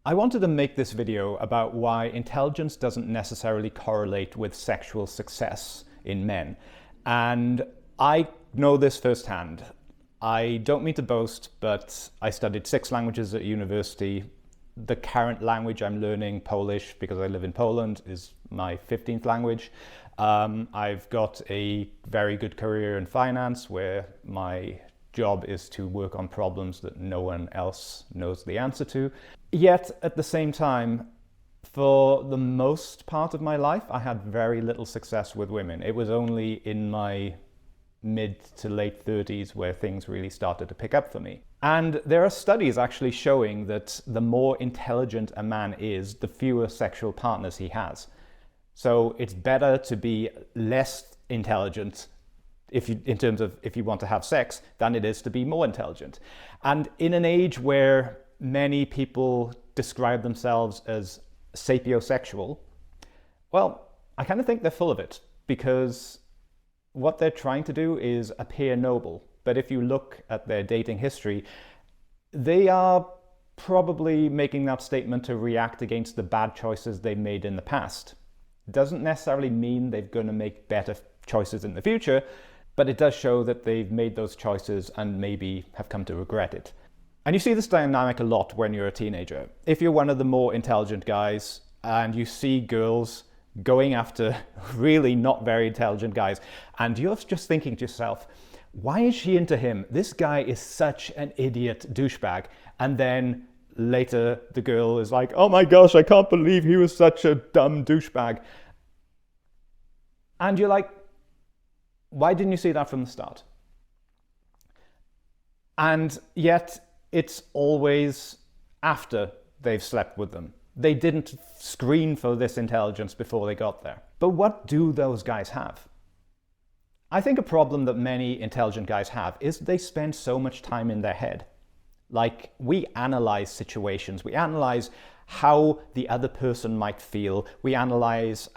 I wanted to make this video about why intelligence doesn't necessarily correlate with sexual success in men. And I know this firsthand. I don't mean to boast, but I studied 6 languages at university. The current language I'm learning, Polish, because I live in Poland, is my 15th language. I've got a very good career in finance where my job is to work on problems that no one else knows the answer to. Yet, at the same time, for the most part of my life, I had very little success with women. It was only in my mid to late 30s where things really started to pick up for me. And there are studies actually showing that the more intelligent a man is, the fewer sexual partners he has. So it's better to be less intelligent in terms of if you want to have sex than it is to be more intelligent. And in an age where many people describe themselves as sapiosexual, well, I kind of think they're full of it, because what they're trying to do is appear noble. But if you look at their dating history, they are probably making that statement to react against the bad choices they made in the past. Doesn't necessarily mean they're going to make better choices in the future, but it does show that they've made those choices and maybe have come to regret it. And you see this dynamic a lot when you're a teenager. If you're one of the more intelligent guys and you see girls going after really not very intelligent guys, and you're just thinking to yourself, why is she into him? This guy is such an idiot douchebag. And then later the girl is like, oh my gosh, I can't believe he was such a dumb douchebag. And you're like, why didn't you see that from the start? And yet it's always after they've slept with them. They didn't screen for this intelligence before they got there. But what do those guys have? I think a problem that many intelligent guys have is they spend so much time in their head. Like, we analyze situations, we analyze how the other person might feel, we analyze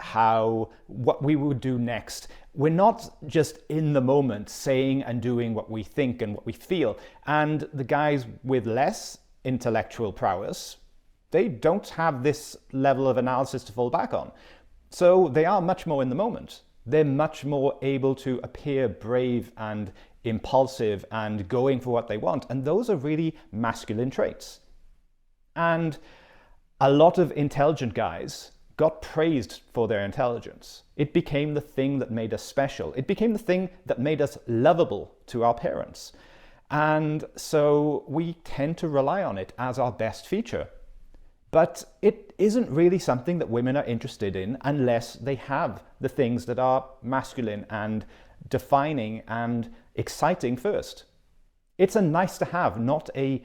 what we would do next. We're not just in the moment saying and doing what we think and what we feel. And the guys with less intellectual prowess, they don't have this level of analysis to fall back on. So they are much more in the moment. They're much more able to appear brave and impulsive and going for what they want. And those are really masculine traits. And a lot of intelligent guys got praised for their intelligence. It became the thing that made us special. It became the thing that made us lovable to our parents. And so we tend to rely on it as our best feature. But it isn't really something that women are interested in unless they have the things that are masculine and defining and exciting first. It's a nice to have, not an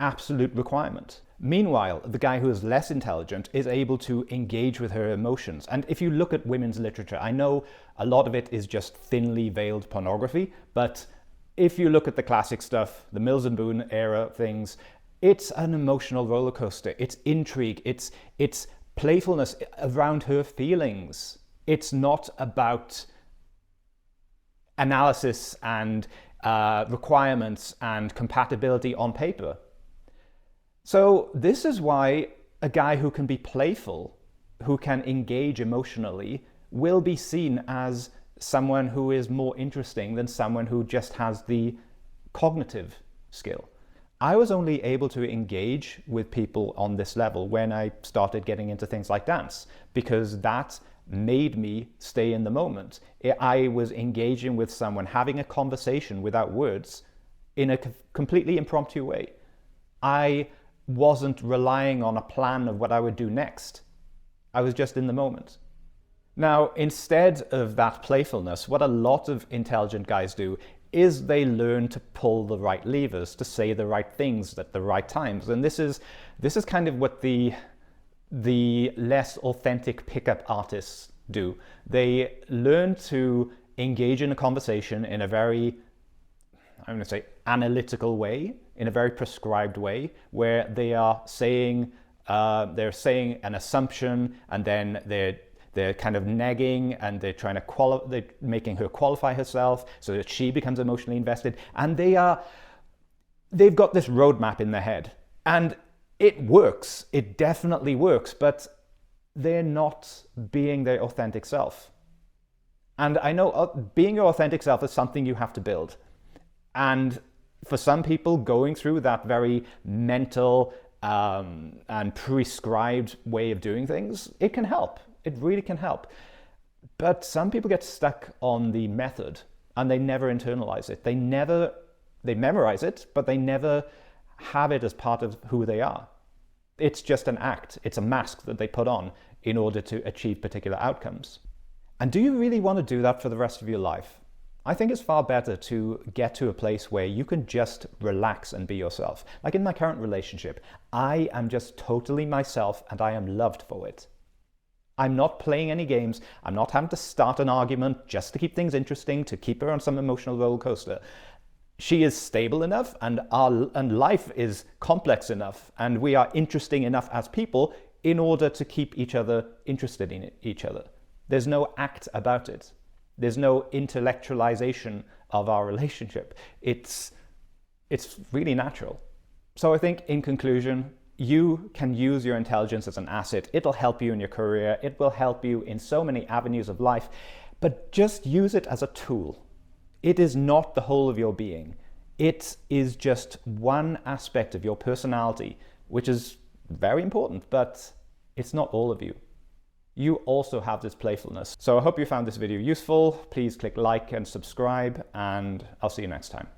absolute requirement. Meanwhile, the guy who is less intelligent is able to engage with her emotions. And if you look at women's literature, I know a lot of it is just thinly veiled pornography, but if you look at the classic stuff, the Mills and Boon era things, it's an emotional roller coaster. It's intrigue. It's playfulness around her feelings. It's not about analysis and requirements and compatibility on paper. So this is why a guy who can be playful, who can engage emotionally, will be seen as someone who is more interesting than someone who just has the cognitive skill. I was only able to engage with people on this level when I started getting into things like dance, because that made me stay in the moment. I was engaging with someone, having a conversation without words in a completely impromptu way. I wasn't relying on a plan of what I would do next. I was just in the moment. Now, instead of that playfulness, what a lot of intelligent guys do is they learn to pull the right levers, to say the right things at the right times. And this is kind of what the less authentic pickup artists do. They learn to engage in a conversation in a very, I'm going to say, analytical way, in a very prescribed way, where they are saying an assumption, and then they're kind of negging, and they're trying to they're making her qualify herself so that she becomes emotionally invested. And they've got this roadmap in their head. And It works. It definitely works, but they're not being their authentic self. And I know being your authentic self is something you have to build. And for some people, going through that very mental and prescribed way of doing things, it can help. It really can help. But some people get stuck on the method and they never internalize it. They memorize it, but they never have it as part of who they are. It's just an act. It's a mask that they put on in order to achieve particular outcomes. And do you really want to do that for the rest of your life? I think it's far better to get to a place where you can just relax and be yourself. Like in my current relationship, I am just totally myself and I am loved for it. I'm not playing any games. I'm not having to start an argument just to keep things interesting, to keep her on some emotional roller coaster. She is stable enough and life is complex enough and we are interesting enough as people in order to keep each other interested in each other. There's no act about it. There's no intellectualization of our relationship. It's really natural. So I think in conclusion, you can use your intelligence as an asset. It'll help you in your career. It will help you in so many avenues of life, but just use it as a tool. It is not the whole of your being. It is just one aspect of your personality, which is very important, but it's not all of you. You also have this playfulness. So I hope you found this video useful. Please click like and subscribe, and I'll see you next time.